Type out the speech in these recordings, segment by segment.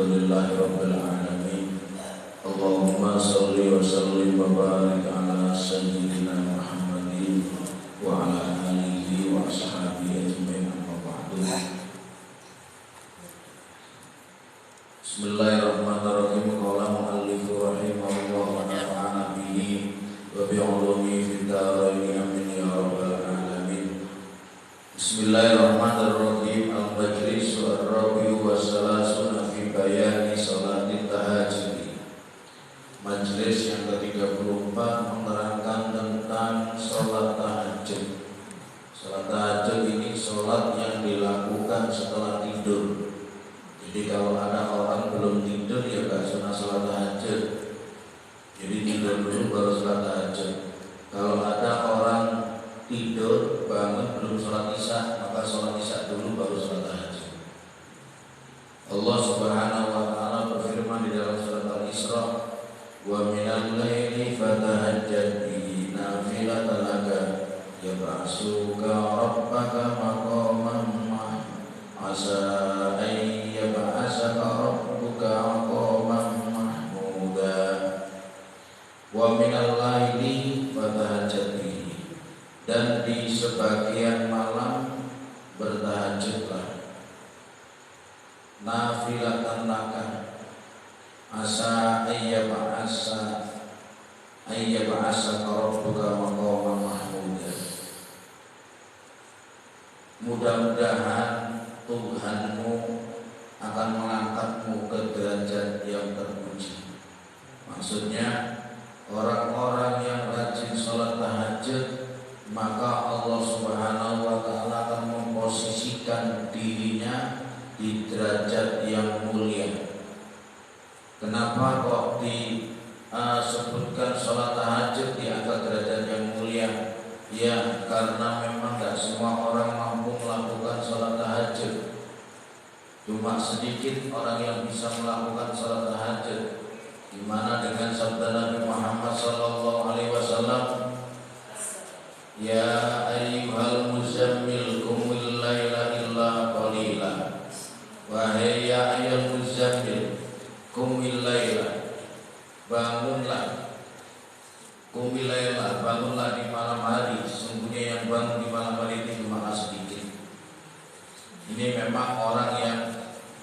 Alhamdulillahirabbil alamin. Allahumma shalli wa sallim wa barik ala sayyidina Muhammadin wa ala alihi wa ashabihi ajmain. Amma ba'du. Bismillahirrahmanirrahim. Qala mu'allifu rahimahullah wa nafa'ana bihi wa bi'ulumi fid dharain amin ya rabbal alamin. Bismillahirrahmanirrahim. Al-majlis ar-rabi'u wa salasuna fi bayani salatit tahajjud. Majlis yang ke-34 menerangkan tentang salat tahajud. Salat tahajud ini salat yang dilakukan setelah tidur. Jadi kalau ada orang belum tidur ya gak sunah salat tahajud. Jadi tidur dulu baru salat tahajud. Kalau ada orang tidur bangun belum salat isya, maka salat isya dulu baru salat tahajud. Allah Subhanahu wa taala berfirman di dalam surat Al-Isra, "Wa minal laili fatahajjad bihi nafilatan laka yab'asuka rabbaka maqaman asa ay yab'asaka rabbuka maqaman mahmuda." Wa minal laili fatahajjad bihi, dan di sebagian malam bertahajudlah. Nafilatan laka asa ayyab'asaka rabbuka maqaman mahmuda. Mudah-mudahan Tuhanmu akan mengangkatmu ke derajat yang terpuji. Maksudnya orang-orang yang rajin sholat tahajud, maka Allah Subhanahu wa taala akan memposisikan dirinya di derajat yang mulia. Kenapa kok disebutkan sholat tahajud diangkat derajat yang mulia? Ya, karena memang gak semua orang mampu melakukan sholat tahajud. Cuma sedikit orang yang bisa melakukan sholat tahajud. Gimana dengan sabda Nabi Muhammad SAW? Ya ayyuhal muzammil qumil laila illa qalila. Wahai ya ayyuhal muzammil qumil laila, bangunlah. Qumil laila, bangunlah di malam hari. Sesungguhnya yang bangun di malam hari itu cuma sedikit. Ini memang orang yang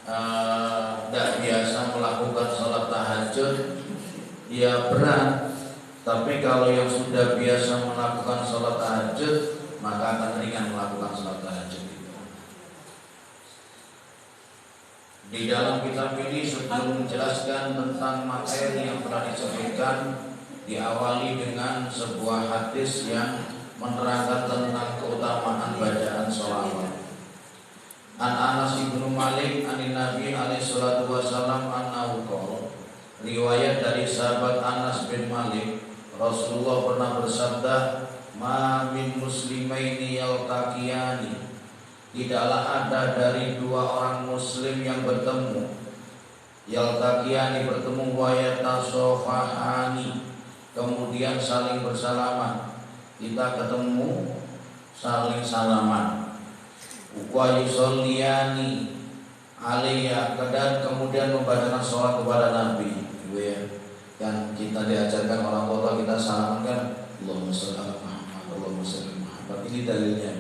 tidak biasa melakukan sholat tahajud, ya berat. Tapi kalau yang sudah biasa melakukan sholat tahajud, maka akan ringan melakukan sholat tahajud itu. Di dalam kitab ini sebelum menjelaskan tentang materi yang telah disebutkan, diawali dengan sebuah hadis yang menerangkan tentang keutamaan bacaan sholawat. An Anas ibnu Malik anin Nabi alaihi salatu wasallam annahu qala, riwayat dari sahabat Anas bin Malik, Rasulullah pernah bersabda, "Ma min muslimaini yaltaqiyani." Tidaklah ada dari dua orang muslim yang bertemu. Yaltaqiyani, bertemu, wa yatasofahani, kemudian saling bersalaman. Kita ketemu saling salaman. Wa yusalliyani alaiya, dan kemudian membacakan sholat kepada Nabi. Dan kita diajarkan orang tua kita salaman kan, Allahumma shalli ala Muhammad, Allahumma shalli ala Muhammad. Ini dalilnya.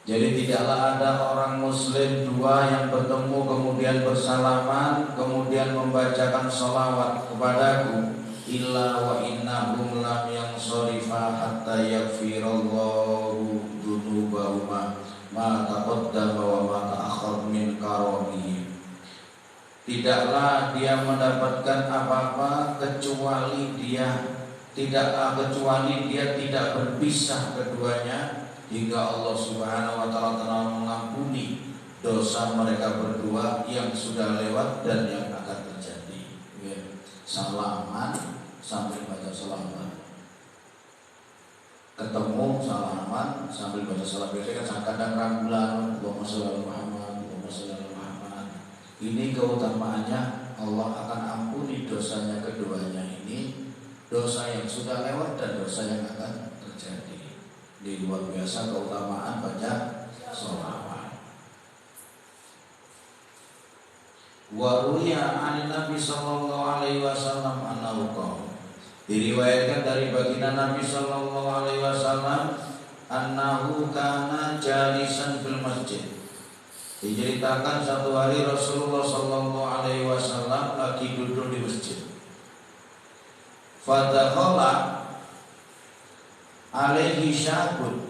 Jadi tidaklah ada orang muslim dua yang bertemu kemudian bersalaman, kemudian membacakan sholawat kepadaku, illa wa innahum lam yansarifa hatta yaghfirallahu dzunubahuma ma taqaddama wa ma ta'akhkhar min karamihim. Tidaklah dia mendapatkan apa-apa kecuali dia tidak berpisah keduanya hingga Allah Subhanahu wa taala telah mengampuni dosa mereka berdua yang sudah lewat dan yang akan terjadi. Ya. Salaman sambil baca sholawat. Ketemu salaman sambil baca sholawat. Biasanya kan kadang rangkulan, Allahumma sholli ala Muhammad, Allahumma sholli ala Muhammad. Ini keutamaannya, Allah akan ampuni dosanya keduanya ini, dosa yang sudah lewat dan dosa yang akan terjadi. Di luar biasa keutamaan baca sholawat. Wa ruya an Nabi sallallahu alaihi wasallam annahu qala, diriwayatkan dari baginda Nabi sallallahu alaihi wasallam annahu kana jalisan fil masjid. Diceritakan satu hari Rasulullah sallallahu alaihi wasallam lagi duduk di masjid. Fadakhala alaihi syabun.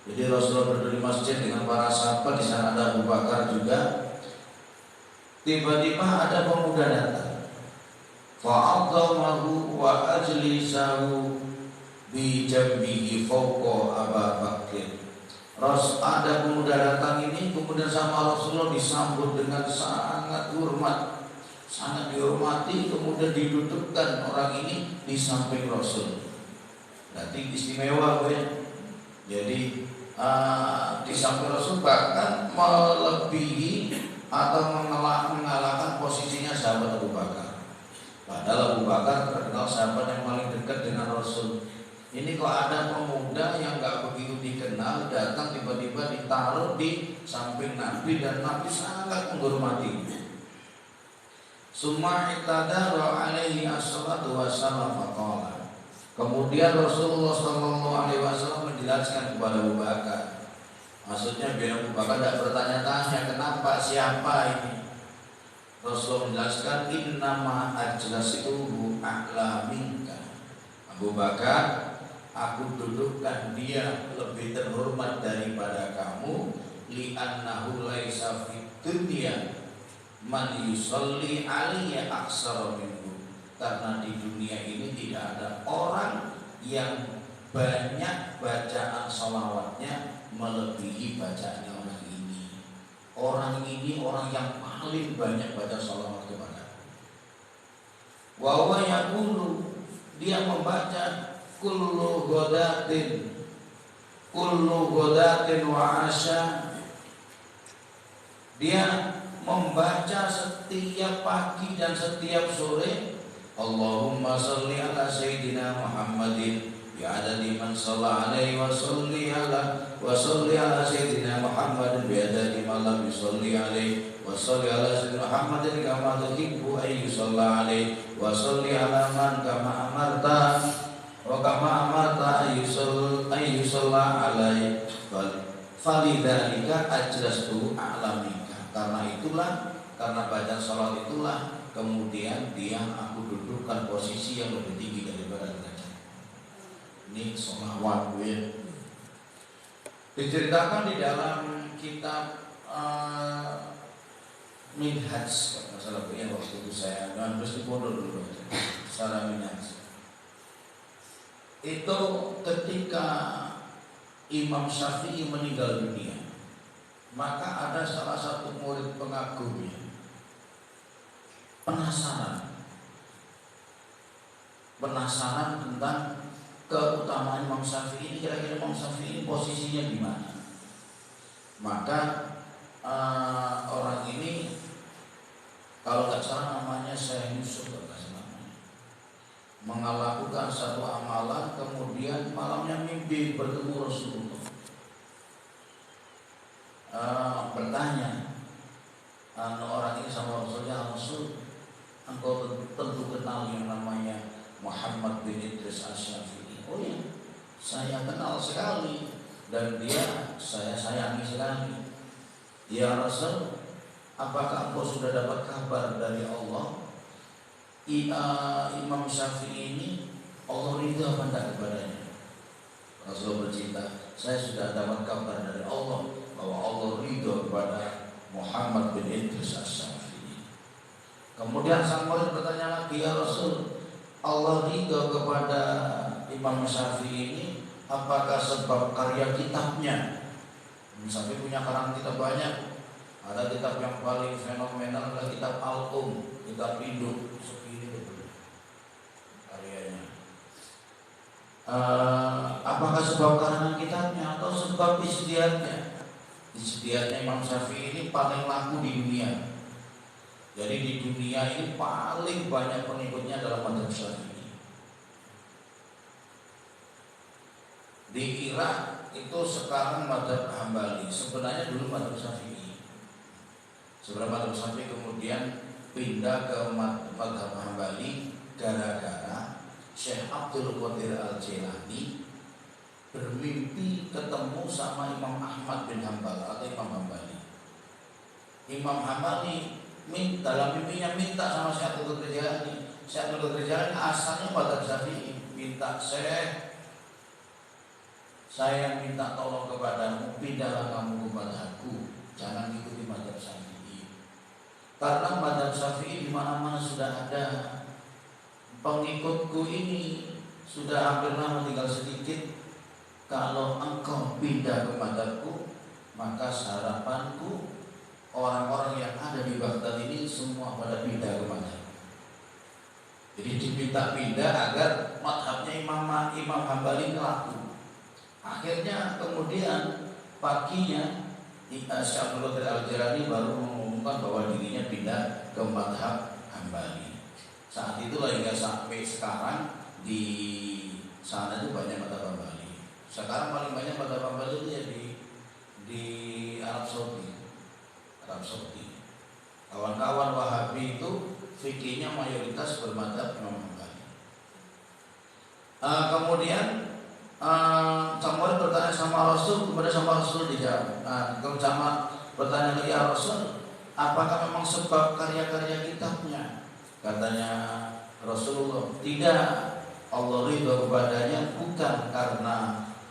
Jadi Rasulullah berdiri di masjid dengan para sahabat, di sana ada Abu Bakar juga. Tiba-tiba ada pemuda datang. Fa'adhamahu wa ajlisahu bi jambihi fawqa Abu Bakr. Ada pemuda datang ini, kemudian sama Rasulullah disambut dengan sangat hormat, sangat dihormati, kemudian didudukkan orang ini di samping Rasul. Berarti istimewa gue. Jadi di samping Rasul, bahkan melebihi atau mengalahkan posisinya sahabat Abu Bakar. Padahal Abu Bakar terkenal sahabat yang paling dekat dengan Rasul. Ini kok ada pemuda yang gak begitu dikenal datang tiba-tiba ditaruh di samping Nabi, dan Nabi sangat menghormati. Summa itadara alaihi assalatu wassalam faqala. Kemudian Rasulullah SAW menjelaskan kepada Abu Bakar. Maksudnya biar Abu Bakar tidak bertanya-tanya kenapa, siapa ini. Rasulullah menjelaskan innama ajlasituhu a'la minka. Abu Bakar, aku dudukkan dia lebih terhormat daripada kamu, li'annahu laisa fid dunya man yusalli alaiya aksara minhu. Karena di dunia ini tidak ada orang yang banyak bacaan sholawatnya melebihi bacaannya orang ini. Orang ini orang yang paling banyak baca sholawat kepada. Wa huwa yaqulu, dia membaca kullu ghadatin wa asya. Dia membaca setiap pagi dan setiap sore, Allahumma sholli ala sayyidina Muhammadin ya adadi man shalla alaihi wa sholli ala sayyidina Muhammadin bi adadi man lam yusalli alaihi wa sholli ala sayyidina Muhammadin kama tuhibbu ay yusalla alaihi wa sholli ala man kama amarta wa kama amarta ay yusalla alaihi falidzalika ajlastu a'lamika. Karena itulah, karena baca salat itulah kemudian dia aku dudukkan posisi yang lebih tinggi daripada derajat. Ini sholawat gue. Diceritakan di dalam kitab Minhaj, masalah yang waktu itu saya harus di pondok dulu, secara Minhaj. Itu ketika Imam Syafi'i meninggal dunia, maka ada salah satu murid pengagumnya penasaran tentang keutamaan Imam Syafi'i ini. Kira-kira Imam Syafi'i ini posisinya di mana? Maka orang ini, kalau nggak salah namanya Syekh Yusuf, melakukan satu amalan, kemudian malamnya mimpi bertemu Rasulullah. Bertanya orang ini sama Rasulnya, Rasul, engkau tentu kenal yang namanya Muhammad bin Idris Asy-Syafi'i. Oh iya, saya kenal sekali dan dia saya sayangi sekali. Ya Rasul, apakah engkau sudah dapat kabar dari Allah? Imam Syafi'i ini Allah ridha apa tidak kepadanya? Rasul bercerita, saya sudah dapat kabar dari Allah bahwa Allah ridha kepada Muhammad bin Idris Asy-Syafi'i. Kemudian sang murid bertanya lagi, ya Rasul, Allah ridha kepada Imam Syafi'i ini apakah sebab karya kitabnya? Imam Syafi'i punya karang kitab banyak. Ada kitab yang paling fenomenal adalah kitab Al-Um, kitab induk segini karyanya. Apakah sebab karangan kitabnya atau sebab ijtihadnya? Ijtihadnya Imam Syafi'i ini paling laku di dunia. Jadi di dunia ini paling banyak pengikutnya dalam mazhab Syafi'i. Di Irak itu sekarang mazhab Hambali, sebenarnya dulu mazhab Syafi'i. Sebenarnya mazhab Syafi'i kemudian pindah ke mazhab Hambali gara-gara Syekh Abdul Qadir Al-Jilani bermimpi ketemu sama Imam Ahmad bin Hambal atau Imam Hambali. Imam Hambali dalam mimpinya minta sama Syekh Abdul Qadir Jilani. Syekh Abdul Qadir Jilani asalnya mazhab Syafi'i, minta Syekh, saya minta tolong kepadamu, pindahlah kamu ke mazhabku, jangan ikuti mazhab Syafi'i. Karena mazhab Syafi'i di mana-mana sudah ada. Pengikutku ini sudah hampir lama, tinggal sedikit. Kalau engkau pindah ke mazhabku, maka harapanku orang-orang yang ada di Baghdad ini semua pada pindah ke mazhab. Jadi diminta pindah agar mazhabnya Imam Hambali laku. Akhirnya kemudian paginya Syekh Abdul Qadir Al-Jilani baru mengumumkan bahwa dirinya pindah ke mazhab Hambali. Saat itulah hingga sampai sekarang di sana itu banyak mazhab Hambali. Sekarang paling banyak mazhab Hambali itu ya di Arab Saudi. Kawan-kawan Wahabi itu fikihnya mayoritas bermadzhab Imam Hambali. Kemudian Samuel bertanya sama Rasul, kepada sama Rasul dijawab. Sama bertanya lagi, ya Rasul, apakah memang sebab karya-karya kitabnya? Katanya Rasulullah, tidak. Allah ridho kepadanya bukan karena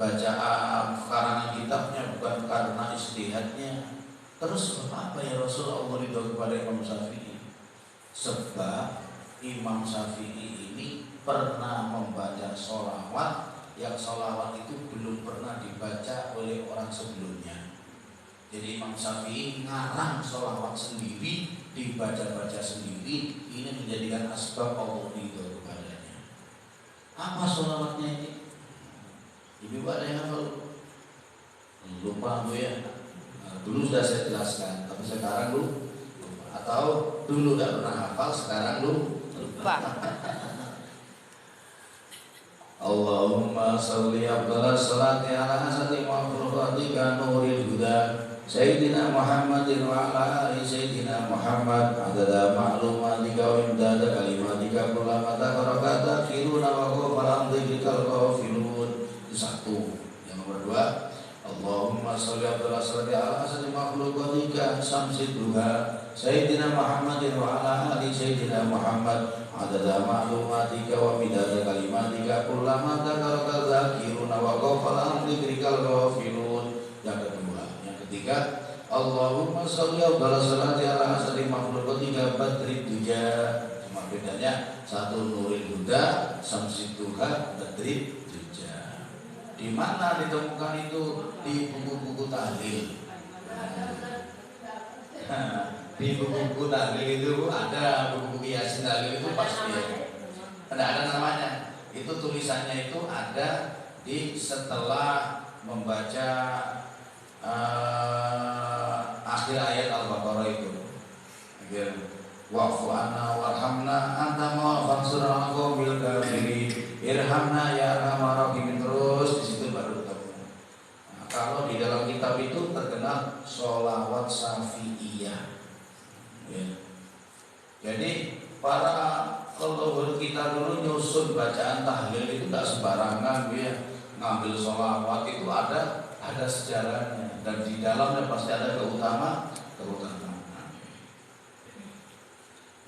bacaan karangan kitabnya, bukan karena istihadnya. Terus apa ya Rasul Allah ridho kepada Imam Syafi'i? Sebab Imam Syafi'i ini pernah membaca sholawat yang sholawat itu belum pernah dibaca oleh orang sebelumnya. Jadi Imam Syafi'i ngarang sholawat sendiri, dibaca-baca sendiri. Ini menjadikan asbab Allah ridho kepadanya. Apa sholawatnya ini? Ibu ada yang hafal? Lupa bu ya. Dulu sudah saya jelaskan, tapi sekarang lu lupa. Atau dulu tidak pernah hafal, sekarang lu lupa. Allahumma salli afdhalas salati ala asati makhluqatika nuril huda Sayyidina Muhammadin wa ala ali Sayyidina Muhammad adada ma'lumatika wa imdada kalimatika kullama takaraka takhiruna wa qafalam dhikrikal qafilun. Itu satu. Yang nomor dua, Allahumma salli afdhalas salati ala asati makhluqatika samsid duha Sayyidina Muhammadin wa ala ali Sayyidina Muhammad adada ma'lumatika wa midada kalimatika kullama takaraka dzakiruna wa qafalam dzikrikal ghafilun. Yang kedua, yang ketiga, Allahumma sholli afdhalas salati ala asri makhluqatika badrid duja. Cuma bedanya satu nuril huda, samsid duha, badrid duja. Di mana ditemukan itu? Di buku-buku tahlil. Di buku-buku tahlil itu ada, buku-buku Yasin tahlil itu pasti ada namanya. Itu tulisannya itu ada di setelah membaca akhir ayat Al-Baqarah itu. Wa'fu anna warhamna anta ma'fansurna qawmil kafirin irhamna ya arhamar rahimin. Terus di situ baru ketemu. Nah, kalau di dalam kitab itu terkenal sholawat Syafi'iyah. Ya. Jadi para leluhur kita dulu nyusun bacaan tahlil itu tidak sembarangan, ya. Ngambil sholawat itu ada sejarahnya dan di dalamnya pasti ada keutamaan.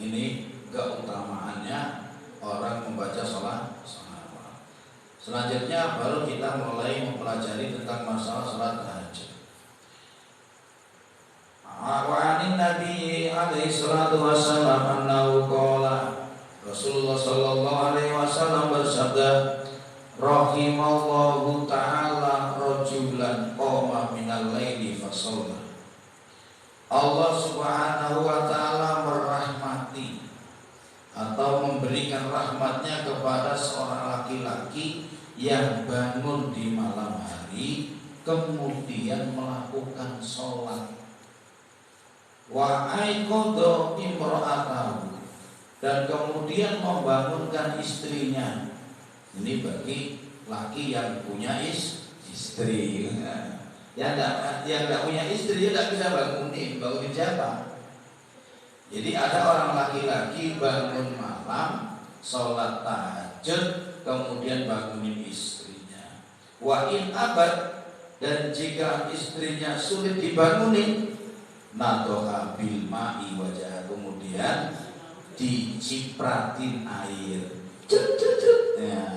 Ini keutamaannya orang membaca sholawat. Selanjutnya baru kita mulai mempelajari tentang masalah sholat tahajud. Awanin Nabi alaihi salatu wassalam annahu qala, Rasulullah sallallahu alaihi wasallam bersabda, rahimallahu ta'ala rajulan qoma minal laili fasalla. Allah subhanahu wa ta'ala merahmati atau memberikan rahmatnya kepada seorang laki-laki yang bangun di malam hari kemudian melakukan sholat. Wa aiqadha imra'atahu, dan kemudian membangunkan istrinya. Ini bagi laki yang punya istri. Yang tidak punya istri dia tidak bisa bangunin siapa? Jadi ada orang laki-laki bangun malam, sholat tahajud, kemudian bangunin istrinya. Wa in abad, dan jika istrinya sulit dibangunin, nadoha bil ma'i wajah, kemudian dicipratin air. Ya.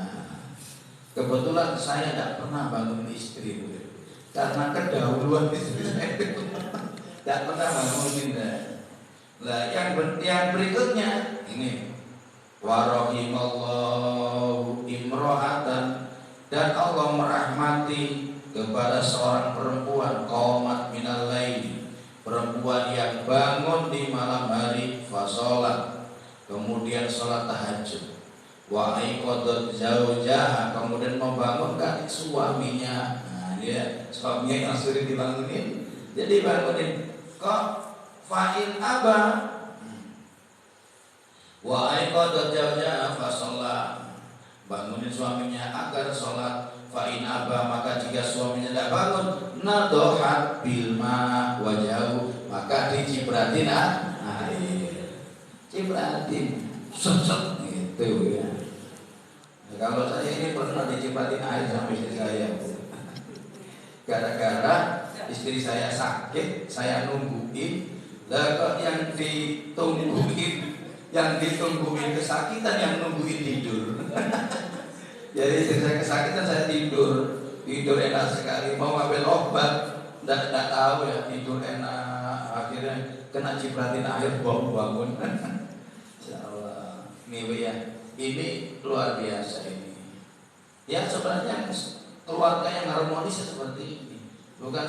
Kebetulan saya tidak pernah bangun istri, karena kedahuluan istri saya tidak pernah bangunin. Nah, yang berikutnya ini warahimallahu imro'atan, dan Allah merahmati kepada seorang perempuan qomat minal laili, perempuan yang bangun di malam hari fasolat, kemudian sholat tahajud, wa aiqadat zaujaha, kemudian membangunkan suaminya. Nah, dia suaminya yang sulit dibangunin, jadi bangunin. Kok fa'in aba wa aiqadat zaujaha fasolat, bangunin suaminya agar sholat. Fa'in aba, maka jika suaminya tidak bangun, nadohat bilma wajahu, maka dicipratin air, cipratin set gitu ya. Nah, kalau saya ini pernah dicipratin air sama istri saya, gara-gara istri saya sakit, saya nungguin, lah kok yang ditungguin kesakitan, yang nungguin tidur. Jadi istri saya kesakitan, saya tidur enak sekali, mau ngambil obat, tidak tahu ya, tidur enak, akhirnya kena cipratin air, bangun. Insyaallah, ini luar biasa ini. Ya sebenarnya keluarga yang harmonis seperti ini, bukan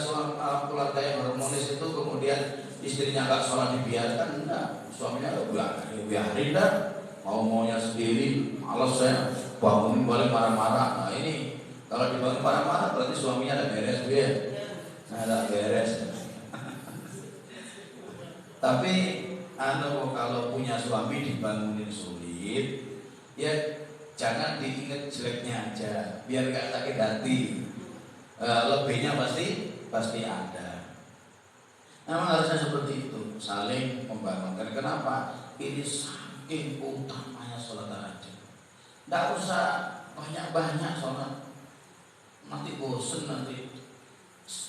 keluarga yang harmonis itu kemudian istrinya nggak sholat dibiarkan, enggak, suaminya biarin dah, maunya sendiri, malas saya bangun balik marah-marah. Nah ini kalau dibangun marah-marah berarti suaminya ada beres dia. Nah, ada beres. Tapi kalau punya suami dibangunin sulit, ya jangan diingat jeleknya aja, biar gak sakit hati. Lebihnya pasti ada. Memang harusnya seperti itu, saling membangunkan. Kenapa? Ini saking utamanya sholat tahajud. Tidak usah banyak-banyak sholat, nanti bosen nanti.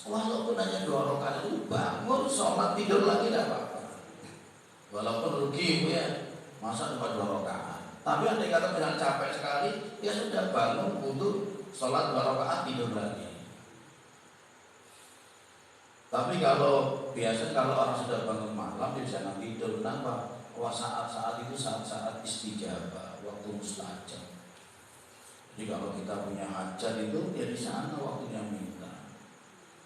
Walaupun hanya 2 rakaat itu bangun sholat, tidur lagi tidak apa-apa. Walaupun rugi ya, masa cuma 2 rakaat. Tapi andai kata misalnya capek sekali, ya sudah bangun untuk sholat 2 rakaat, tidur lagi. Tapi kalau biasanya kalau orang sudah bangun malam dia bisa tidur, kenapa? Wah, saat-saat itu saat-saat istijabah, waktu mustajab. Jadi kalau kita punya hajat itu ya di sana waktunya minta.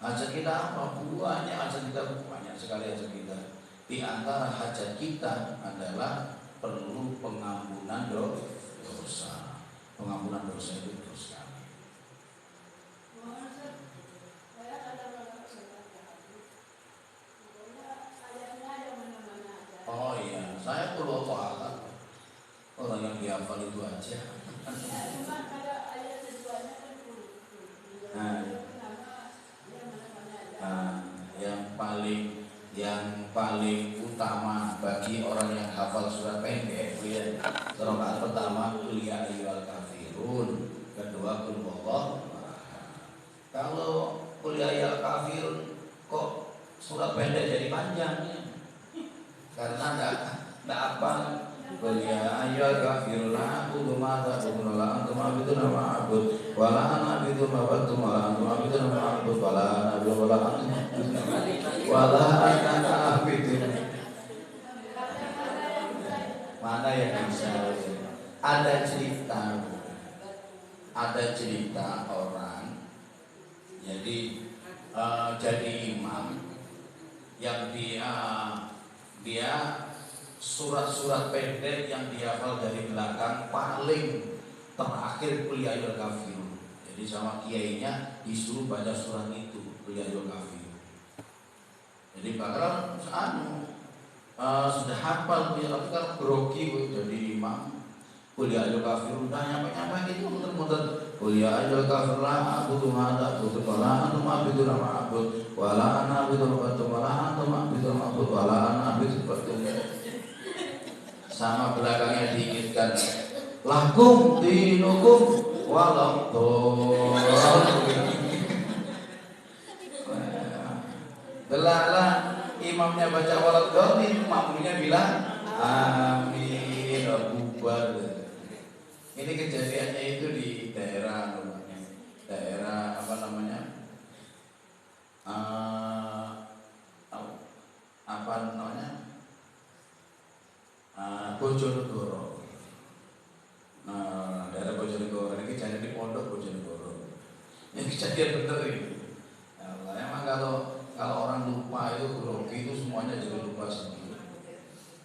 Hajat kita apa? Banyak hajat kita, banyak sekali hajat kita. Di antara hajat kita adalah perlu pengampunan dosa. Pengampunan dosa itu dosa. Oh iya, saya perlu apa? Orang yang dihafal itu aja. Yang paling utama bagi orang yang hafal surat pendek, ya, rakaat pertama qul ya ayyuhal kafirun, kedua qul huwallahu ahad. Kalau qul ya ayyuhal kafirun kok surat pendek jadi panjang ya? Karena enggak apa. Qul ya ayyuhal kafirun la a'budu ma ta'budun la antum a'buduna ma a'bud wa la ana a'budu ma ta'budun wa la antum a'buduna ma a'bud wa la ana a'budu wa la antum wala ana a'budu. Mana yang bisa? Ada cerita orang jadi imam yang dia surat-surat pendek yang dihafal dari belakang paling terakhir qul ya ayyuhal kafirun. Jadi sama kiainya disuruh baca surat itu qul ya ayyuhal kafirun. Jadi bakalan sudah hafal qul ya tapi kan grogi jadi imam. Qul ya ayyuhal kafirun nyampe itu muter-muter qul ya ayyuhal kafirun la a'budu ma ta'budun wa la antum a'buduna ma a'bud wa la ana a'budu ma ta'budun wa la antum a'buduna ma a'bud wa la ana a'budu ma ta'budun. sama belakangnya diingatkan lakum dinukum waladhdallin. Delala imamnya baca waladhdallin, makmumnya bilang amin, bubar. Ini kejadiannya itu di daerah apa namanya? Bojonegoro. Nah, daerah Bojonegoro ini kejadian di pondok Bojonegoro. Ini kejadian bener ini. Nah, emang kalau orang lupa itu grogi itu semuanya jadi lupa sendiri.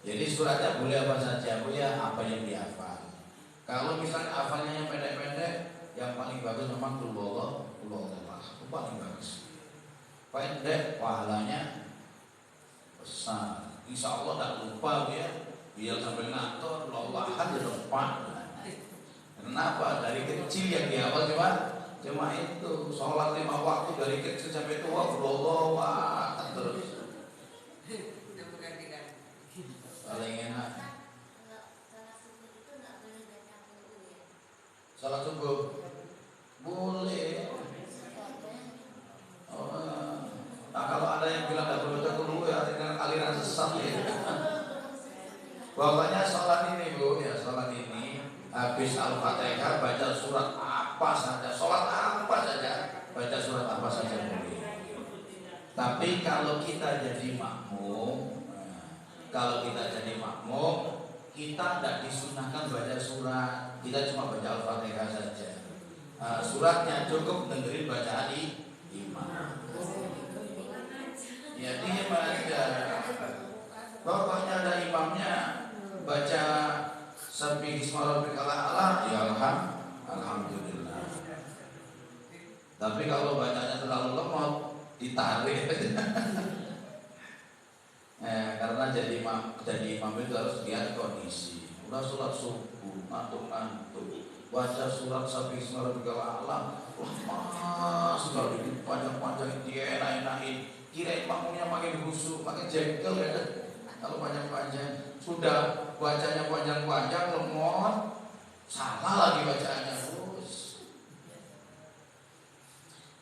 Jadi suratnya boleh apa saja, boleh apa yang dihafal. Kalau misalnya hafalnya yang pendek-pendek, yang paling bagus memang kulullah, itu paling bagus. Pendek pahalanya besar. Insya Allah tak lupa ya. Biar sampai ngantor, lawahan di depan. Kenapa? Dari kecil yang dihafal cuma itu. Sholat 5 waktu dari kecil sampai tua, lawahan terus. Paling enak. Salat subuh boleh. Nah, kalau ada yang bilang nggak boleh baca dulu ya, dengan aliran sesat ya. Pokoknya sholat ini Bu, ya sholat ini habis Al-Fatihah baca surat apa saja, sholat apa saja, baca surat apa saja boleh. Tapi kalau kita jadi makmum, kita tidak disunahkan baca surat, kita cuma baca Al-Fatihah saja. Suratnya cukup dengerin bacaan imam. Ya diam aja. Pokoknya ada imamnya baca sampai Bismillah ya alhamdulillah. Tapi kalau bacanya terlalu lemot, ditarik. Karena jadi imam itu harus lihat kondisi. Udah sholat subuh, ngantuk, baca surat sampai Bismillah lama sekali, panjang-panjang, dia enak-enakin. Kira makmumnya makin busuk, makin jengkel ya. Kalau panjang-panjang, sudah bacanya panjang-panjang, lemot, salah lagi bacaannya terus.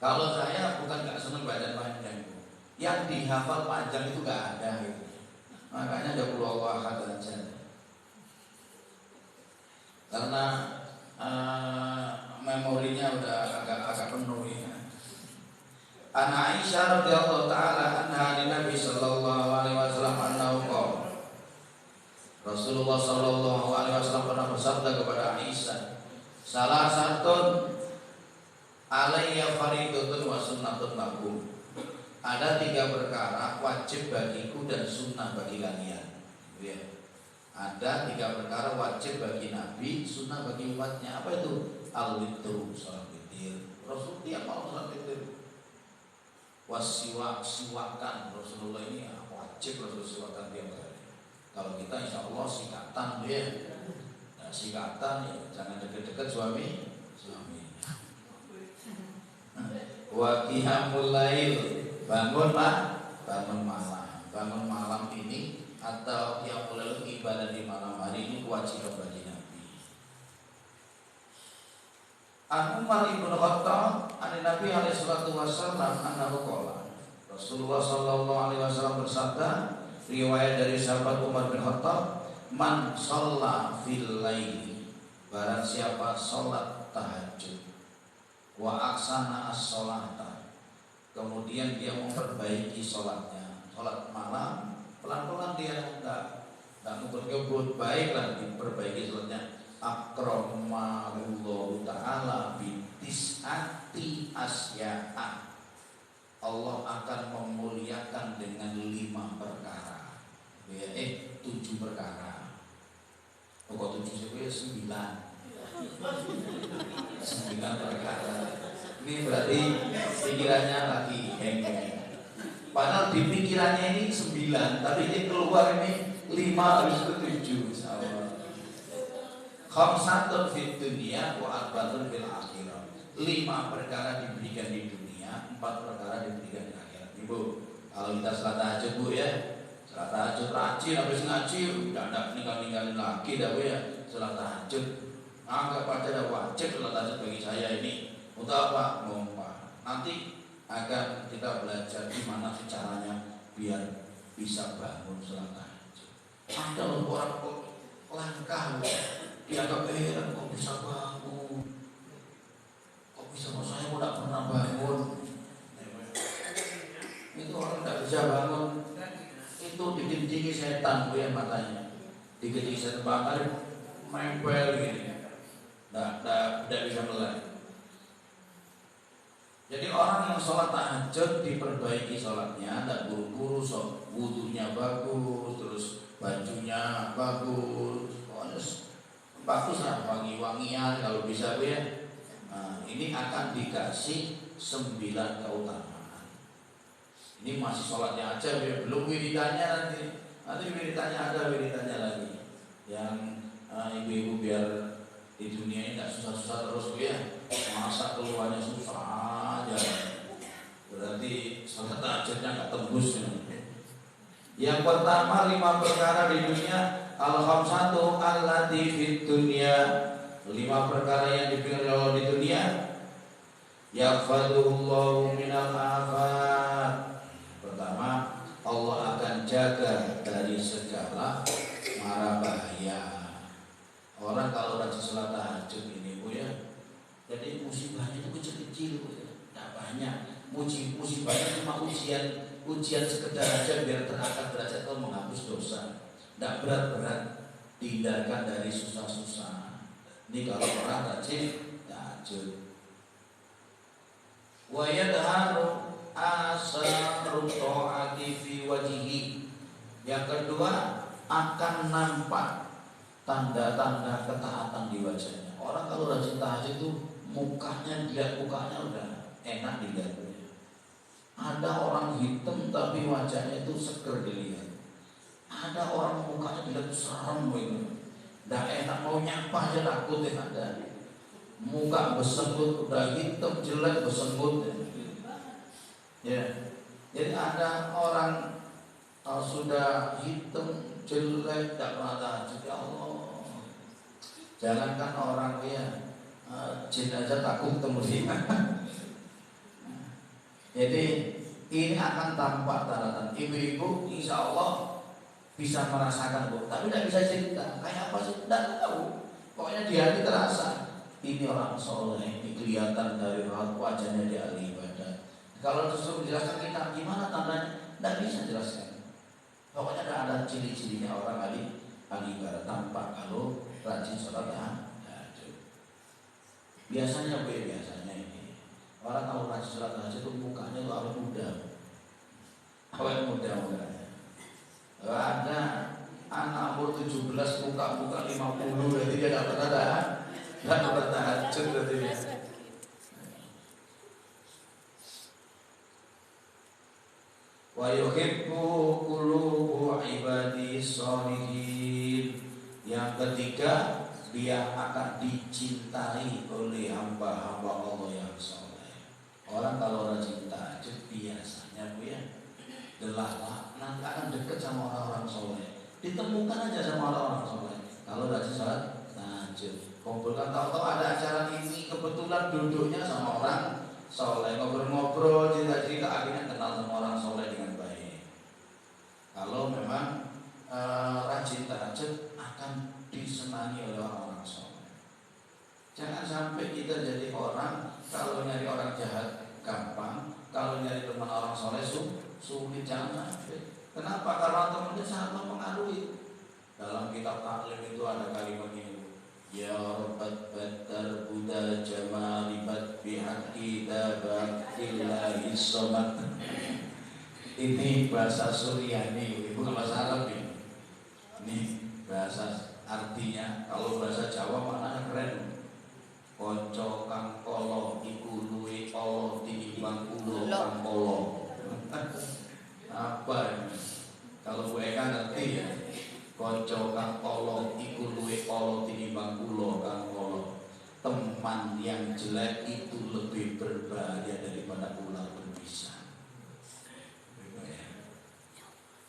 Kalau saya bukan nggak seneng baca panjang, yang dihafal panjang itu nggak ada gitu. Makanya ada pulau ahad aja. Karena memorinya udah agak penuh ya. An Aisyah radhiyallahu taala anha Nabi sallallahu alaihi wasallam annahu qala Rasulullah sallallahu alaihi wasallam pernah bersabda kepada Aisyah, salah satu alayya faridatun wa sunnatun lakum. Ada 3 perkara wajib bagiku dan sunnah bagi kalian. Ya. Ada 3 perkara wajib bagi Nabi, sunnah bagi umatnya. Apa itu? Al-witru, salat witir. Rasul tiap malam salat witir. Siwakan Rasulullah ini wajib Rasul siwakan tiap hari. Kalau kita insya Allah sikatan ya. Nah, sikatan ya, jangan deket-deket suami. Wa qiyamul lail, bangun malam ini atau qiyamul lail ibadah di malam hari ini kewajiban bagi Nabi. An Umar ibn Khattab, an Nabi alaihi salatu wasallam annahu qala. Rasulullah sallallahu alaihi wasallam bersabda, riwayat dari sahabat Umar bin Khattab, man shalla fil laili, barang siapa salat tahajud, wa aksana as-sholata, kemudian dia memperbaiki salatnya, salat malam pelan-pelan dia enggak ngebut-ngebut, baiklah diperbaiki salatnya. Akramallahu ta'ala bitis'ati asya'a, Allah akan memuliakan dengan 5 perkara. 7 perkara. Pokok 7 itu 9 perkara. Ini berarti pikirannya lagi hengkang. Padahal di pikirannya ini 9, tapi ini keluar ini 5 habis itu 7. Khamsatun fid dunya wa arba'atun fil akhirah. 5 perkara diberikan di dunia, 4 perkara diberikan di akhirat. Ibu, kalau kita salat tahajud Bu ya, Salat tahajud rajin habis ngaji, tidak ninggalin lagi dah ya. Salat tahajud anggap aja dah wajib salat tahajud bagi saya ini. Untuk apa? Ngomong. Nanti akan kita belajar gimana sih caranya biar bisa bangun salat tahajud. Ada orang langkah dianggap heran kok bisa bangun, kok bisa, saya tidak pernah bangun. Itu orang tidak bisa bangun, itu digenjingi setan bu ya matanya, digenjingi setan bakal mempel gini, tidak bisa melek. Jadi orang yang sholat tahajud diperbaiki sholatnya, tidak buru-buru, wudunya bagus, terus bajunya bagus, pokoknya bagus lah, wangi-wangian kalau bisa bu ya. Nah, ini akan dikasih 9 keutamaan. Ini masih sholatnya aja bu ya, belum wiridannya nanti wiridannya ada wiridannya lagi. Yang ibu-ibu biar di dunia ini tidak susah-susah terus bu ya, masa keluarnya susah aja, berarti sholat tahajudnya nggak tembus ya. Yang pertama 5 perkara di dunia, al-khamsatu allati fid dunya, 5 perkara yang dipilih Allah di dunia. Yahfaduhullahu minal afat. Pertama, Allah akan jaga dari segala mara bahaya. Orang kalau rajin sholat tahajud ini bu ya, jadi musibahnya itu kecil-kecil bu ya, tidak banyak. Musibahnya cuma ujian sekedar aja biar terangkat derajat atau menghapus dosa. Tidak berat-berat, dihindarkan dari susah-susah. Ini kalau orang rajin tahajud. Wa yadharu asaru ta'ati fi wajhihi. Yang kedua, akan nampak tanda-tanda ketaatan di wajahnya. Orang kalau rajin tahajud itu mukanya udah enak dilihat. Ada orang hitam tapi wajahnya itu seger dilihat. Ada orang mukanya dilihat serem begitu, tidak enak, mau nyapa aja takut ya. Ada muka bersenggut, udah hitam jelek bersenggut ya. Jadi ada orang sudah hitam jelek tidak pernah tahajud. Ya Allah, jangankan orang ya, jin aja takut ketemu dia. Jadi ini akan tampak tanda-tanda. Ibu-ibu insya Allah bisa merasakan bu, tapi tidak bisa cerita. Kayak apa sih? Tidak tahu. Pokoknya di hati terasa. Ini orang soleh, ini kelihatan dari raut wajahnya dia ahli ibadah. Kalau disuruh menjelaskan kita gimana tandanya, tidak bisa jelaskan. Pokoknya ada ciri-cirinya orang ahli ibadah, tampak kalau rajin sholat tahajud. Biasanya bu, biasanya ini orang kalau rajin sholat tahajud itu mukanya itu awet muda. Awet muda mukanya. Ada anak umur 17 muka 50, berarti dia tidak pernah tahajud berarti. Wa yuhibbu qulubu ibadi sholihin. Yang ketiga, dia akan dicintai oleh hamba-hamba Allah yang soleh. Orang kalau rajin tahajud biasanya bu ya, nanti akan dekat sama orang-orang soleh. Ditemukan aja sama orang-orang soleh. Kalau rajin sholat tahajud, kumpulkan, tahu-tahu ada acara ini, kebetulan duduknya sama orang soleh, ngobrol-ngobrol, cerita-cerita, akhirnya kenal sama orang soleh dengan baik. Kalau memang rajin tahajud akan disenangi oleh orang-orang soleh. Jangan sampai kita jadi orang, kalau nyari orang jahat gampang, kalau nyari teman orang soleh sulit. Jangan sampai. Kenapa? Karena temannya sangat mempengaruhi. Dalam kitab taklim itu ada kalimat ini, ya Rabbat batar Buddha jamalibat bihaqi dabatillahi somat. Ini bahasa Suryani, bukan bahasa Arab ini. Ini bahasa artinya, kalau bahasa Jawa maknanya keren. Konco kang kolo iku luwe kolo tinimbang kulo kang kolo. Apa ini? Kalau Bu Eka ngerti ya. Konco kang kolo iku luwe kolo tinimbang kulo kang kolo. Teman yang jelek itu lebih berbahaya daripada ular berbisa.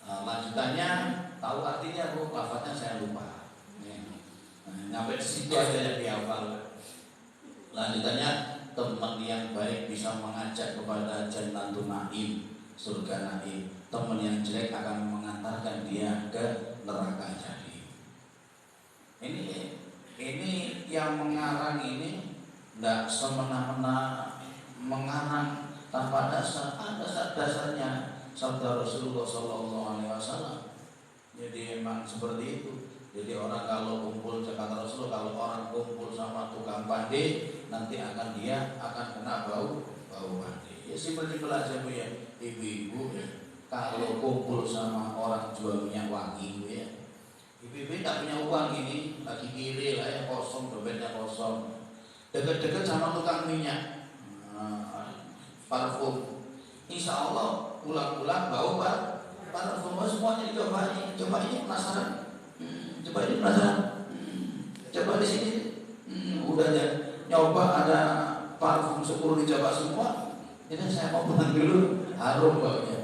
Lanjutannya tahu artinya bu, lafadznya saya lupa. Sampai di situ aja yang dihafal. Lanjutannya teman yang baik bisa mengajak kepada Jannatun Naim, surga Naim. Teman yang jelek akan mengantarkan dia ke neraka Jahim. Ini yang mengarang ini tidak semena-mena mengarang tanpa dasar, ada dasarnya sabda Rasulullah SAW. Jadi emang seperti itu. Jadi orang kalau kumpul, kata Rasulullah, kalau orang kumpul sama tukang pandi, nanti dia akan kena bau pandi. Ya simpel-simpel aja bu ya, ibu-ibu ya. Kalau kumpul sama orang jual minyak wangi bu ya, ibu-ibu tak punya uang ini, lagi kiri lah ya, kosong, dompetnya kosong. Deket-deket sama tukang minyak, parfum. Insya Allah pulang-pulang bau parfum, semuanya dicobain. Coba ini penasaran. Coba ini penasaran. Coba di sini. Udah ya, nyoba ada parfum 10 dicoba semua. Jadi saya mau pulang dulu, harum baunya.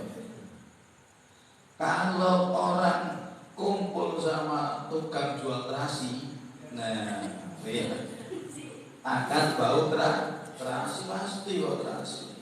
Kalau orang kumpul sama tukang jual terasi, nah, ya, akan bau terasi, pasti bau terasi.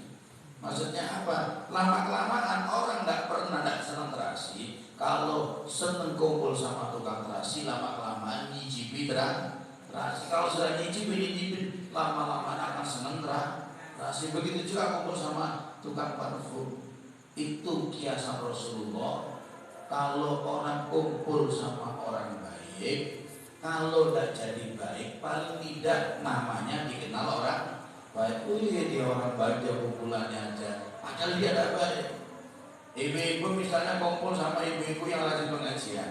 Maksudnya apa? Lama-kelamaan orang tidak senang terasi. Kalau seneng kumpul sama tukang terasi, lama-kelamaan nyicipi terasi. Kalau sudah nyicipi, lama-lama akan seneng terasi. Begitu juga kumpul sama tukang parfum. Itu kiasan Rasulullah. Kalau orang kumpul sama orang baik, kalau tidak jadi baik, paling tidak namanya dikenal orang baik. Dia orang baik, dia kumpulannya aja. Padahal dia tidak baik. Ibu-ibu misalnya kumpul sama ibu-ibu yang rajin pengajian,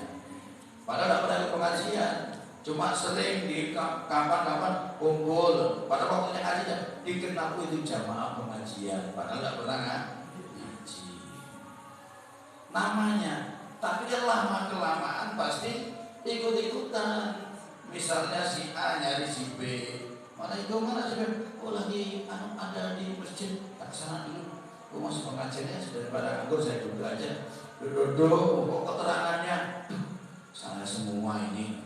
padahal tidak pernah pengajian, cuma sering di kapan-kapan kumpul. Pada waktunya ngaji dikenal itu jamaah pengajian, padahal tidak pernah ngaji namanya. Tapi dia lama-kelamaan pasti ikut-ikutan. Misalnya si A nyari si B, mana si B? Oh lagi ada di masjid, tak sana dulu. Gue masuk pengajiannya daripada nganggur, saya duduk aja. Duduk, kok keterangannya salah semua ini,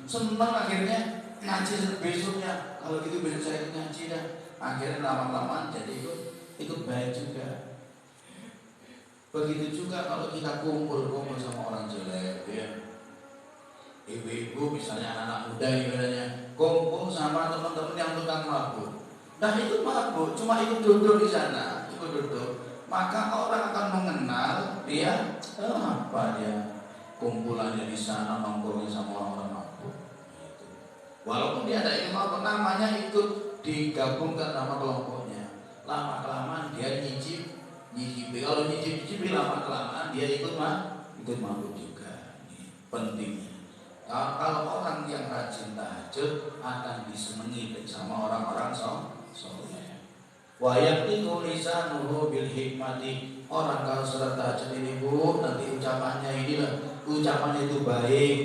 senang akhirnya ngaji besoknya. Kalau gitu besok saya ngaji dah. Akhirnya lama-lama jadi ikut baik juga. Begitu juga kalau kita kumpul sama orang jelek, ya. Ibu-ibu misalnya anak-anak muda ibaratnya kumpul sama teman-teman yang tukang mabuk. Nah itu mabuk, cuma ikut duduk di sana, ikut duduk. Maka orang akan mengenal dia, apa dia kumpulannya di sana nongkrongnya sama orang-orang mabuk. Gitu. Walaupun dia ada ikut mabuk, namanya ikut digabungkan nama kelompoknya. Lama-kelamaan dia nyicip. Kalau nyicip lama-kelamaan dia ikut mabuk juga. Ini pentingnya. Kalau orang yang rajin tahajud akan disenangi sama orang-orang soleh. Wa yaqiqu lisanuhu bil hikmati. Orang kalau sudah tahajud ini bu, nanti ucapannya ucapannya itu baik.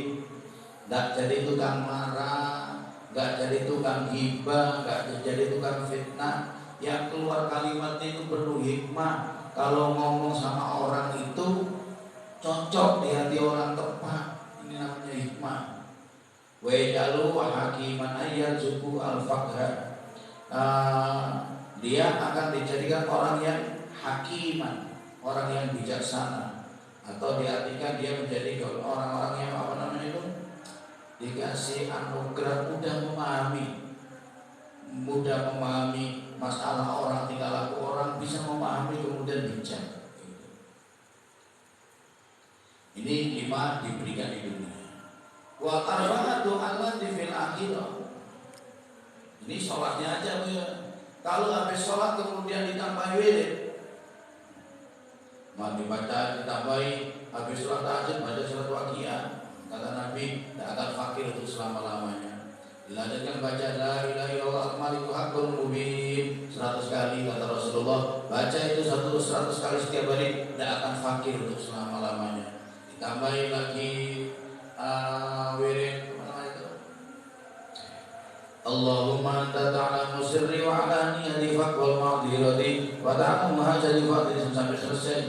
Enggak jadi tukang marah, enggak jadi tukang ghibah, enggak jadi tukang fitnah. Yang keluar kalimatnya itu penuh hikmah. Kalau ngomong sama orang itu cocok di hati orang tepat. Ini namanya hikmah. Wa yajalu wa hakiman ayyarzuqu al-faqha. Dia akan dijadikan orang yang hakiman, orang yang bijaksana, atau diartikan dia menjadi orang-orang yang apa namanya itu dikasih anugerah mudah memahami masalah orang, tingkah laku orang, bisa memahami kemudian bijak. Ini 5 diberikan di dunia. Wa arba'atu allati fil akhirah. Ini sholatnya aja bu ya. Kalau habis sholat kemudian ditambah wirid, dibaca ditambahi, habis sholat tahajud baca surat Waqiah. Kata Nabi, tidak akan fakir untuk selama-lamanya. Dilanjutkan baca la ilaha illallah al-maliku haqqul mubin 100 kali kata Rasulullah. Baca itu 100 kali setiap hari, tidak akan fakir untuk selama-lamanya. Ditambahi lagi wirid Allahumma anta ta'lamu sirri wa alaniyati faqwal ma'dirati wa ta'lamu hajati fadli sampai selesai.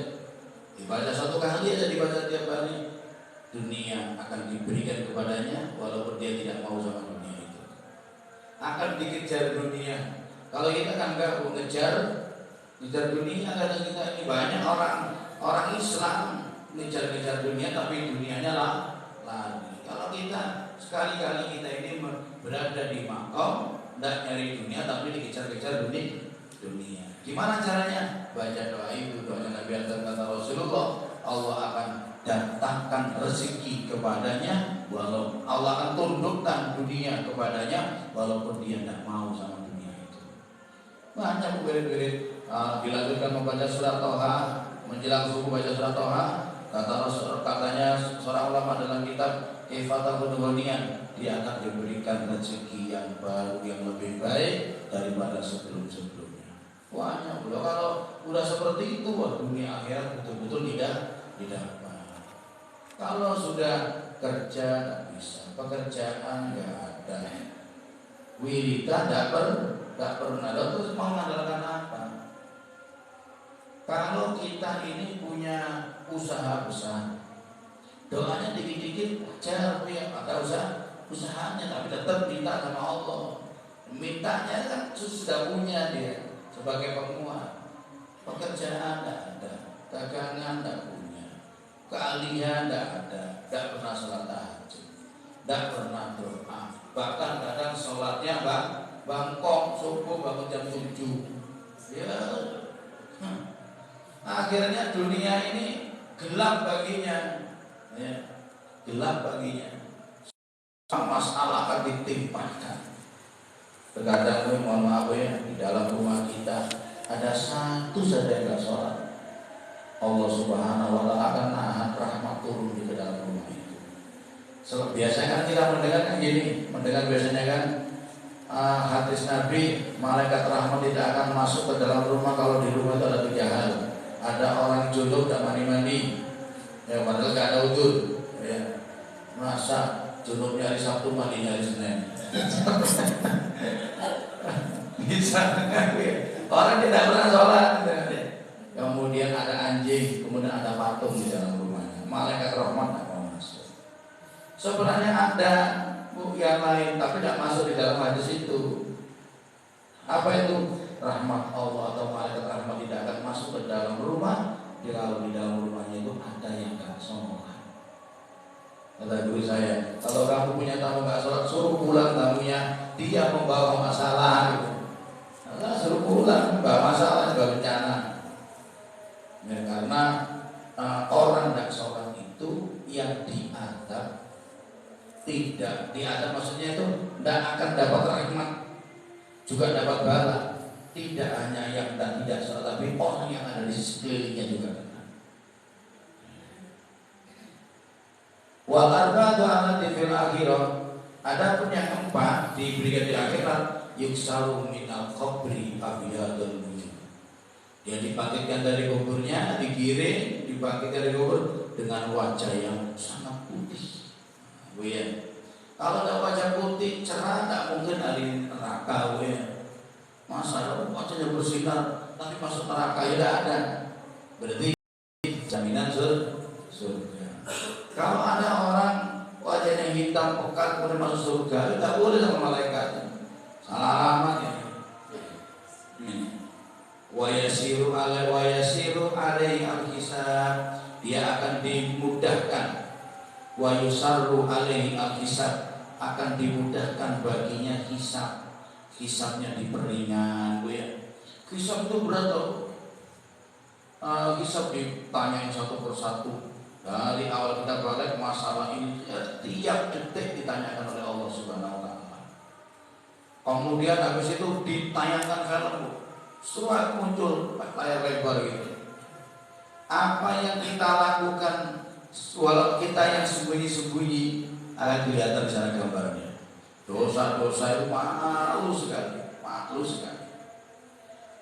Dibaca satu kali aja, dibaca tiap hari, dunia akan diberikan kepadanya walaupun dia tidak mau sama dunia itu. Akan dikejar dunia. Kalau kita kan enggak mengejar dunia, kadang kita ini banyak orang Islam ngejar dunia tapi dunianya lari. Kalau kita sekali-kali kita ini berada di makom, tidak nyari dunia tapi dikejar-kejar dunia. Gimana caranya? Baca doa itu, doanya Nabi kata Rasulullah, Allah akan datangkan rezeki kepadanya, walau Allah akan tundukkan dunia kepadanya walaupun dia tidak mau sama dunia itu. Banyak berit-berit dilanjutkan membaca surat Toha, menjelang subuh baca surat Toha. Katanya seorang ulama dalam kitab Ifatahul Dunia, dia akan diberikan rezeki yang baru, yang lebih baik daripada sebelum-sebelumnya. Banyak loh, kalau udah seperti itu, wah, dunia akhirat betul-betul tidak didapat. Kalau sudah kerja tidak bisa, pekerjaan nggak ada, wiridan tidak pernah, terus mau mengandalkan apa? Kalau kita ini punya usaha besar, doanya dikit-dikit wajar, ya ada usahanya, tapi tetap minta sama Allah. Mintanya kan sudah punya dia sebagai penguat. Pekerjaan tidak ada, dagangan tidak punya, keahlian tidak ada, tidak pernah sholat tahajud, tidak pernah doa, bahkan kadang sholatnya bangkok subuh bangun jam 7. Ya, akhirnya dunia ini gelap baginya, ya, gelap baginya. Masalah akan ditimpakan. Terkadang mohon maaf ya, di dalam rumah kita ada satu saja yang nggak sholat, Allah Subhanahu wa Ta'ala akan nahan rahmat turun di dalam rumah itu. Biasanya kan kita mendengar kan gini, biasanya kan hadis Nabi, malaikat rahmat tidak akan masuk ke dalam rumah kalau di rumah itu ada 3 hal. Ada orang junub tak mandi-mandi, ya padahal gak ada udud, ya. Masa junubnya hari Sabtu, mandinya hari Senin? Bisa kan? Orang tidak pernah sholat. Kemudian ada anjing, kemudian ada patung di dalam rumahnya. Malaikat rahmat tak mau masuk. Sebenarnya ada yang lain, tapi tidak masuk di dalam hadis itu. Apa itu? Rahmat Allah atau malaikat rahmat tidak akan masuk ke dalam rumah kalau di dalam rumahnya itu ada yang gak sholat. Kata guru saya, kalau kamu punya tamu gak sholat, suruh pulang tamunya, dia membawa masalah gitu. Nah, suruh pulang, membawa masalah juga bencana. Ya, karena orang gak sholat itu yang diadab, tidak diadab maksudnya itu tidak akan dapat rahmat, juga dapat bala. Tidak hanya yang tidak sholat, tapi orang yang ada di sekelilingnya juga kena. Wal arba'atu allati fil akhirah. Adapun yang keempat diberikan di akhirat, yuksaru minal qabri abyadul wujuh. Dia dibangkitkan dari kuburnya, digiring, dibangkitkan dari kubur dengan wajah yang sangat putih. Kalau ada wajah putih cerah, tak mungkin dari neraka. Masa wajahnya bersinar tapi masuk neraka, ya tidak ada. Berarti jaminan surga. Kalau ada orang wajahnya hitam pekat kemudian masuk surga, tidak boleh sama malaikat. Salah alamat ya. Wa yasiru alaihi al-hisab. Dia akan dimudahkan. Wa yusarru alaihi al-hisab, akan dimudahkan baginya hisab. Hisabnya diperingan, hisab itu berat loh. Hisab ditanyain satu persatu. Dari awal kita balik masalah ini, tiap detik ditanyakan oleh Allah Subhanahu wa Ta'ala. Kemudian habis itu ditanyakan film, surat muncul layar lebar gitu. Apa yang kita lakukan, walau kita yang sembunyi-sembunyi, akan kelihatan di sana gambarnya. Dosa-dosa itu malu sekali.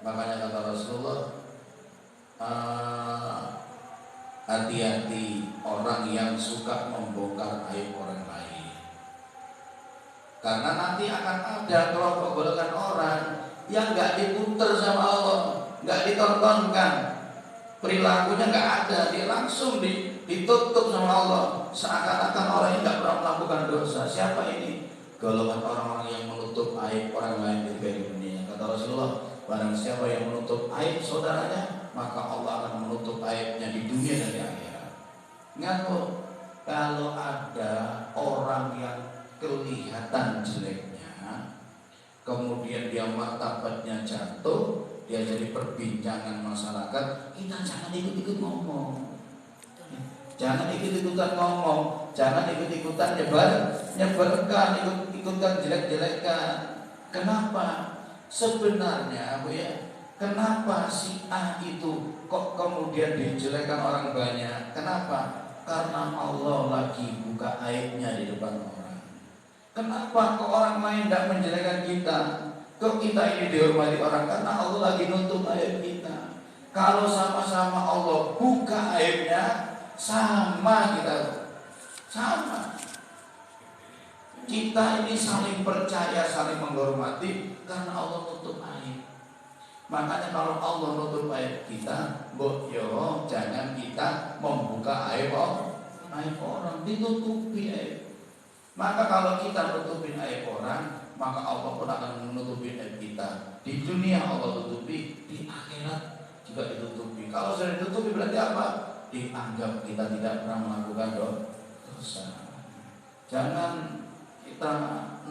Makanya kata Rasulullah, hati-hati orang yang suka membongkar aib orang lain, karena nanti akan ada kelompok golongan orang yang gak diputer sama Allah, gak ditontonkan. perilakunya nggak ada, dia langsung ditutup sama Allah, seakan-akan orang ini nggak pernah melakukan dosa. Siapa ini? Golongan orang-orang yang menutup aib orang lain di dunia. Kata Rasulullah, barang siapa yang menutup aib saudaranya, maka Allah akan menutup aibnya di dunia dan di akhirat. Ingat loh, kalau ada orang yang kelihatan jeleknya, kemudian dia martabatnya jatuh, dia jadi perbincangan masyarakat, kita jangan ikut-ikut ngomong, jangan ikut-ikutan ngomong, jangan ikut-ikutan nyebarkan, ikut-ikutan jelek-jelekan. Kenapa? Sebenarnya kenapa si A itu kok kemudian dijelekan orang banyak? Kenapa? Karena Allah lagi buka aibnya di depan orang. Kenapa kok orang lain tidak menjelekan kita? Kok kita ini dihormati orang? Karena Allah lagi nutup aib kita. Kalau sama-sama Allah buka aibnya, sama kita, sama. Kita ini saling percaya, saling menghormati karena Allah nutup aib. Makanya kalau Allah nutup aib kita, jangan kita membuka aib orang, ditutupi aib. Maka kalau kita nutupin aib orang, maka Allah pun akan menutupi aib kita. Di dunia Allah tutupi, di akhirat juga ditutupi. Kalau sudah ditutupi berarti apa? Dianggap kita tidak pernah melakukan dosa. Jangan kita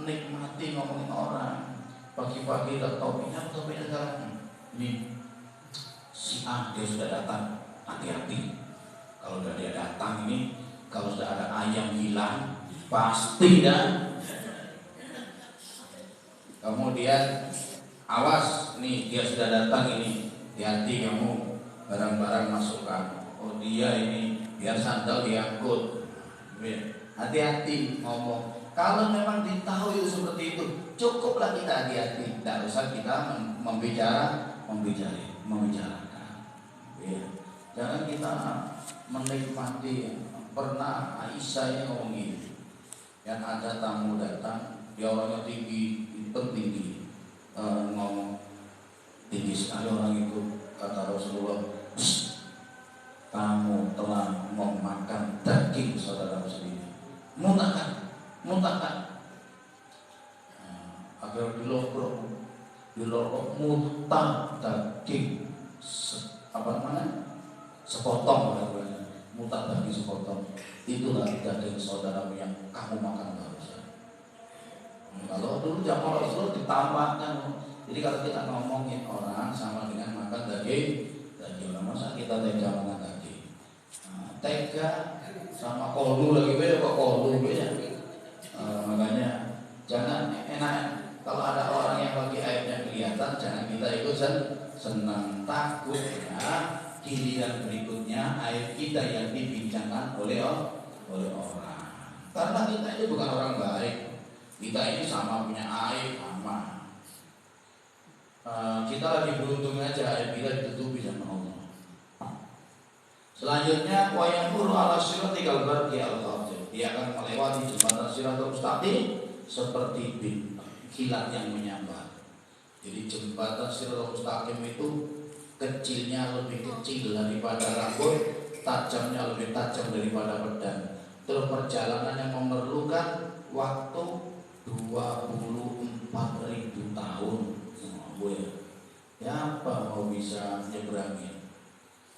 nikmati ngomongin orang. Pagi-pagi kita topiknya sekarang. Ini si A dia sudah datang, hati-hati. Kalau sudah dia datang ini, kalau sudah ada ayam hilang, pasti dan. Kemudian awas, nih dia sudah datang ini, hati-hati kamu barang-barang masukkan. Oh dia ini biar sandal diangkut. Hati-hati ngomong. Kalau memang ditahu itu seperti itu, cukuplah kita hati-hati. Tidak usah kita membicarakan. Ya. Jangan kita menikmati. Pernah Aisyah yang ngomong gini, yang ada tamu datang, dia orangnya tinggi, ngomong tinggi sekali orang itu. Kata Rasulullah, kamu telah memakan daging saudara muslim. Muntahkan. Agar dilorok muntah daging sepotong, muntah daging sepotong. Itulah daging saudaramu yang kamu makan barusan. Kalau dulu zaman Rasulullah ditambahkan. Jadi kalau kita ngomongin orang sama dengan makan daging, masa kita tega makan daging? Tega sama kolu lagi beda, kok kolu beda. Makanya jangan enak kalau ada orang yang bagi aibnya kelihatan, jangan kita ikut senang. Takutnya giliran berikutnya aib kita yang dibincangkan oleh orang. Karena kita ini bukan orang baik, kita ini sama punya aib sama. Kita lagi beruntung aja aib kita ditutupi sama Allah. Selanjutnya wayamuru ala sirati kalbarqi al-qadir. Dia akan melewati jembatan Siratul Mustaqim seperti kilat yang menyambar. Jadi jembatan Siratul Mustaqim itu kecilnya lebih kecil daripada rambut, tajamnya lebih tajam daripada pedang. Terus perjalanan yang memerlukan waktu 24.000 tahun. Ya apa mau bisa nyebrangin?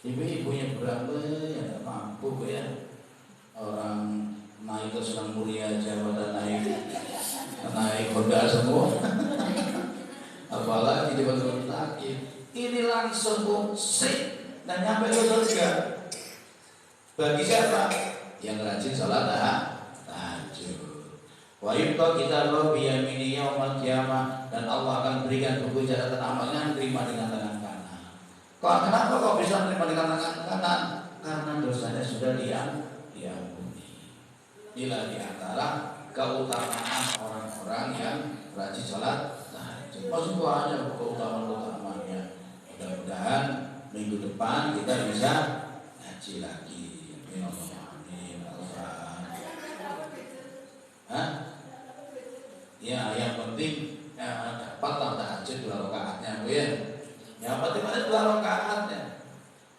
Ibu nyebrang ya tidak mampu ya. Orang naik ke Senang Mulia aja pada naik Honda semua. Apalagi di Batu Mustaqim. Ini langsung sik dan nyampe ke surga. Bagi siapa? Yang rajin salat tahajud. Wa yubqa kitabahu bi yaminihi yaumil qiyamah, dan Allah akan berikan buku catatan amalnya terima dengan tangan kanan. Kenapa kok bisa terima dengan tangan kanan? Karena dosanya sudah diampuni. Inilah di antara keutamaan orang-orang yang rajin salat tahajud. Masuk banyak keutamaan-utamaannya. Mudah-mudahan minggu depan kita bisa ngaji lagi. Ya, yang penting dapatlah tahajud 2 rakaatnya, Bu ya. Yang penting ada 2 rakaatnya.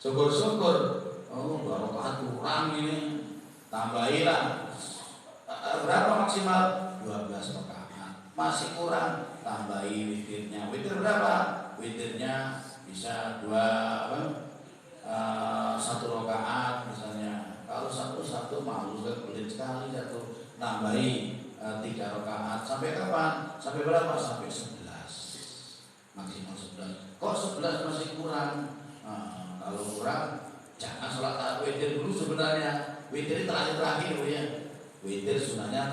Syukur-syukur, oh barokah kurang ini, tambahilah. Berapa maksimal? 12 rakaat. Masih kurang, tambahi witirnya. Witir berapa? Witirnya bisa satu rakaat misalnya. Kalau satu malu pelit sekali satu, tambahi 3 rakaat. Sampai kapan? Sampai berapa? Sampai 11. Maksimal 11. Kok 11 masih kurang? Kalau kurang, jangan sholat witir dulu sebenarnya. Witir terakhir ya. Witir sunahnya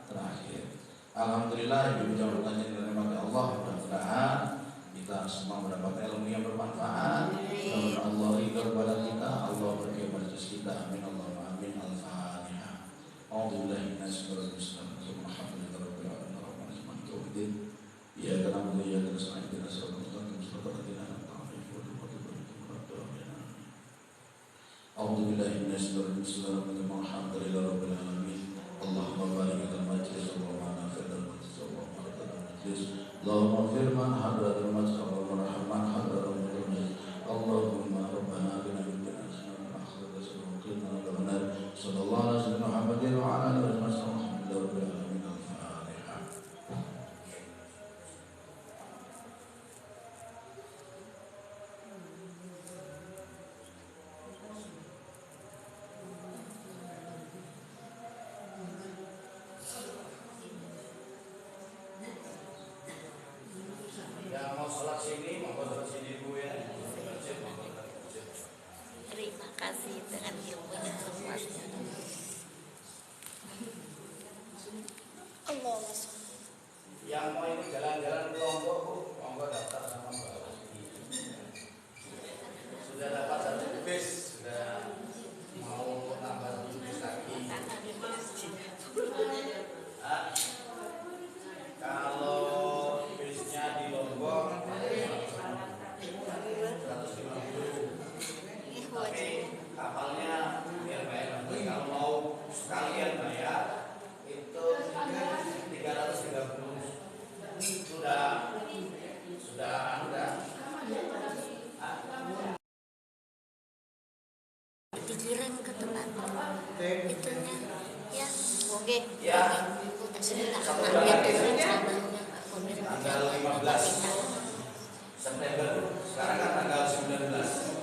terakhir. Alhamdulillah, ibu jawabkan yang dirahmati Allah. Mudah-mudahan kita semua mendapat ilmu yang bermanfaat. Mudah-mudahan Allah ridho kepada kita, Allah berkahi pada kita. Amin Allahumma amin. Al-Fatihah. A'udzubillahi minasyaitonir rajim. Alhamdulillahirabbil alamin. Arrahmanirrahim. Maliki yaumiddin. Iyyaka na'budu wa iyyaka nasta'in. Ihdinas siratal mustaqim. Shiratal ladzina an'amta 'alaihim ghairil maghdubi 'alaihim waladdallin. A'udzubillahi minasyaitonir rajim. Alhamdulillahirabbil alamin. Allahumma barik lana majlis wa ma'ana fil majlis wa ma'ana majlis. Allahumma firman hadratul majlis wa rahman hadratul majlis. Allahumma rabbana atina fid dunya hasanah wa fil akhirati hasanah wa qina adzabannar. Sallallahu alaihi wa sallam Muhammadin wa ala alihi wa sahbihi alhamdulillahirabbil alamin. Al-Fatihah. Yang mau sholat sini, mau sholat sini Bu ya. Terima kasih dengan ilmunya semuanya. Allah. Yang mau ikut jalan-jalan ke Lombok Bu, monggo daftar sama Mbak. Sudah dapat satu bis, sudah mau tambah bis lagi. Kalau bisnya di Lombok 150, tapi kapalnya biar bayar nanti. Kalau mau sekalian bayar itu 330. Dikirim ke tempat itunya ya, oke. Ya. Tanggal 15 September. Sekarang kan tanggal 19.